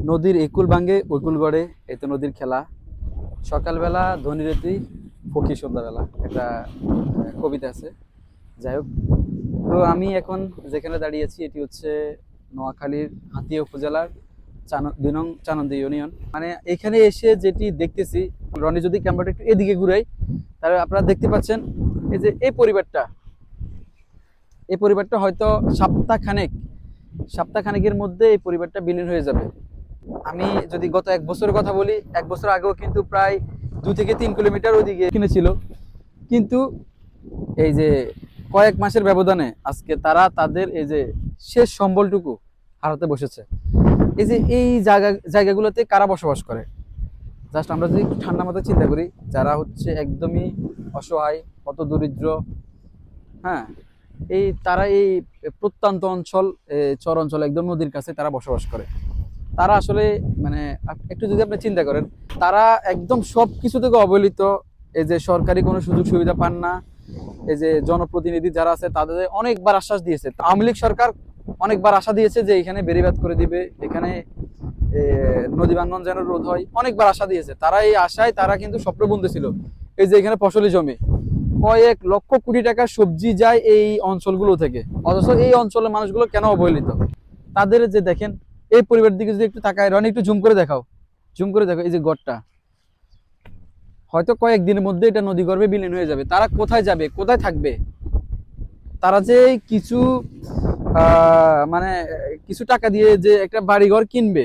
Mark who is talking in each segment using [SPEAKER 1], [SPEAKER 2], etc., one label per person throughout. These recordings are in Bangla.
[SPEAKER 1] নদীর একুল ভাঙ্গে ওইকুল গড়ে, এই তো নদীর খেলা। সকালবেলা ধনীরতি, ফকির সন্ধ্যাবেলা, একটা কবিতা আছে। যাই হোক, তো আমি এখন যেখানে দাঁড়িয়েছি এটি হচ্ছে নোয়াখালীর হাতিয়া উপজেলার 2 নং চানন্দি ইউনিয়ন। মানে এখানে এসে যেটি দেখতেছি, রনি যদি ক্যামেরাটা একটু এদিকে ঘুরাই, তাহলে আপনারা দেখতে পাচ্ছেন এই যে এই পরিবারটা হয়তো সপ্তাহখানেকের মধ্যে এই পরিবারটা বিলীন হয়ে যাবে। আমি যদি গত 1 বছরের কথা বলি, 1 বছর আগেও কিন্তু প্রায় 2 থেকে 3 কিলোমিটার ওইদিকে এখানে ছিল, কিন্তু এই যে কয়েক মাসের ব্যবধানে আজকে তারা তাদের এই যে শেষ সম্বলটুকু হারাতে বসেছে। এই যে এই জায়গাগুলোতে কারা বসবাস করে, জাস্ট আমরা যদি একটু ঠান্ডা মাথায় চিন্তা করি, যারা হচ্ছে একদমই অসহায়, অত দরিদ্র, হ্যাঁ, তারা এই প্রত্যন্ত অঞ্চল, চর অঞ্চল, একদম নদীর কাছে তারা বসবাস করে। তারা আসলে মানে একটু যদি আপনি চিন্তা করেন, তারা একদম সব কিছু থেকে অবহেলিত। এই যে সরকারি কোনো সুযোগ সুবিধা পান না। এই যে জনপ্রতিনিধি যারা আছে তাদের অনেকবার আশ্বাস দিয়েছে, আওয়ামী লীগ সরকার অনেকবার আশা দিয়েছে যে এখানে বেড়িবাঁধ করে দিবে, এখানে নদী ভাঙ্গন যেন রোধ হয়, অনেকবার আশা দিয়েছে। তারা এই আশায় তারা কিন্তু স্বপ্ন বুনতেছিল। এই যে এখানে ফসলি জমি, কয়েক লক্ষ কোটি টাকার সবজি যায় এই অঞ্চলগুলো থেকে, অথচ এই অঞ্চলের মানুষগুলো কেন অবহেলিত? তাদের যে দেখেন, এই পরিবার দিকে যদি একটু তাকায়, রনি একটু জুম করে দেখাও, এই যে গড়টা, হয়তো কয়েকদিনের মধ্যে এটা নদী গর্ভে বিলীন হয়ে যাবে। তারা কোথায় যাবে, কোথায় থাকবে? তারা যে কিছু মানে কিছু টাকা দিয়ে যে একটা বাড়িঘর কিনবে,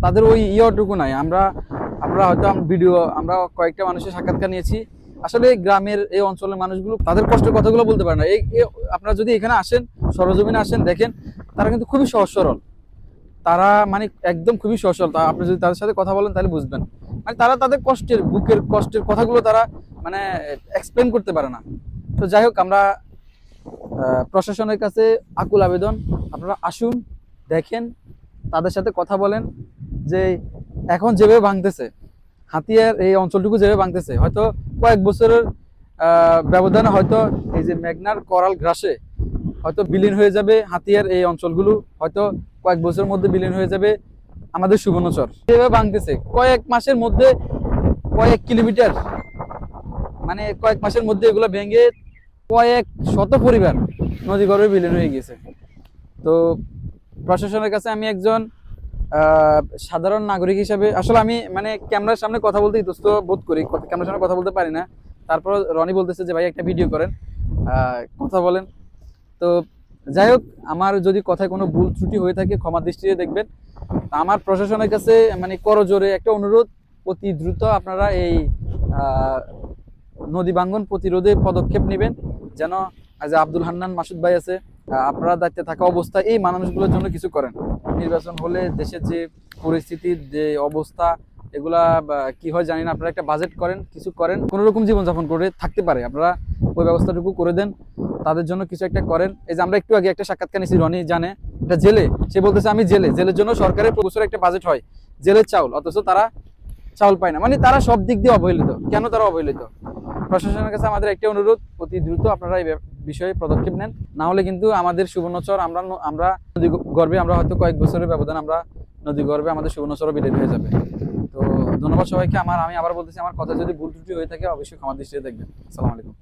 [SPEAKER 1] তাদের ওই ইয়েটুকু নাই। আমরা হয়তো আমরা কয়েকটা মানুষের সাক্ষাৎকার নিয়েছি। আসলে গ্রামের এই অঞ্চলের মানুষগুলো তাদের কষ্টের কথাগুলো বলতে পারে না। আপনারা যদি এখানে আসেন, সরজমিনে আসেন, দেখেন তারা কিন্তু খুবই সহজ সরল। তারা মানে একদম খুবই সহজ সরল। আপনি যদি তাদের সাথে কথা বলেন তাহলে বুঝবেন। মানে তারা তাদের বুকের কষ্টের কথাগুলো তারা মানে এক্সপ্লেন করতে পারে না। তো যাই হোক, আমরা প্রশাসনের কাছে আকুল আবেদন, আপনারা আসুন, দেখেন, তাদের সাথে কথা বলেন যে এখন যেভাবে ভাঙতেছে, হাতিয়ার এই অঞ্চলটুকু যেভাবে ভাঙতেছে, হয়তো কয়েক বছরের ব্যবধানে হয়তো এই যে মেঘনার করাল গ্রাসে হয়তো বিলীন হয়ে যাবে হাতিয়ার এই অঞ্চলগুলো, হয়তো কয়েক বছরের মধ্যে বিলীন হয়ে যাবে আমাদের সুবর্ণচর। যেভাবে ভাঙতেছে কয়েক মাসের মধ্যে, কয়েক কিলোমিটার, মানে কয়েক মাসের মধ্যে এগুলো ভেঙে কয়েক শত পরিবার নদী গর্ভে বিলীন হয়ে গেছে। তো প্রশাসনের কাছে আমি একজন সাধারণ নাগরিক হিসাবে, আসলে আমি মানে ক্যামেরার সামনে কথা বলতে ইতস্ত বোধ করি, ক্যামেরার সামনে কথা বলতে পারি না। তারপর রনি বলতেছে যে ভাই একটা ভিডিও করেন, কথা বলেন। তো যাই হোক, আমার যদি কথায় কোনো ভুল ত্রুটি হয়ে থাকে ক্ষমা দৃষ্টিতে দেখবেন। আমার প্রশাসনের কাছে মানে করজোরে একটা অনুরোধ, অতি দ্রুত আপনারা এই নদী ভাঙ্গন প্রতিরোধে পদক্ষেপ নেবেন, যেন আজ আব্দুল হান্নান মাসুদ ভাই আছে, আপনারা দায়িত্বে থাকা অবস্থায় এই মানুষগুলোর জন্য কিছু করেন। নির্বাচন হলে দেশের যে পরিস্থিতির যে অবস্থা, এগুলা কি হয় জানি না, আপনারা একটা বাজেট করেন, কিছু করেন, কোনো রকম জীবনযাপন করে থাকতে পারে, আপনারা ওই ব্যবস্থাটুকু করে দেন, তাদের জন্য কিছু একটা করেন। এই যে আমরা একটু আগে একটা সাক্ষাৎকার নিয়েছি, রনি জানে, এটা জেলে, সে বলতেছে আমি জেলের জন্য সরকারের বছরে একটা বাজেট হয় জেলের চাউল, অথচ তারা চাউল পায় না। মানে তারা সব দিক দিয়ে অবহেলিত। কেন তারা অবহেলিত? প্রশাসনের কাছে আমাদের একটা অনুরোধ, অতি দ্রুত আপনারা এই বিষয়ে পদক্ষেপ নেন, না হলে কিন্তু আমাদের সুবর্ণচর, আমরা নদী গর্ভে, আমরা হয়তো কয়েক বছরের ব্যবধান আমরা নদী গর্ভে আমাদের সুবর্ণচরও বিলীন হয়ে যাবে। তো ধন্যবাদ সবাইকে। আমি আবার বলতেছি, আমার কথা যদি ভুল ত্রুটি হয়ে থাকে অবশ্যই ক্ষমা দৃষ্টিতে দেখবেন। আসসালামু আলাইকুম।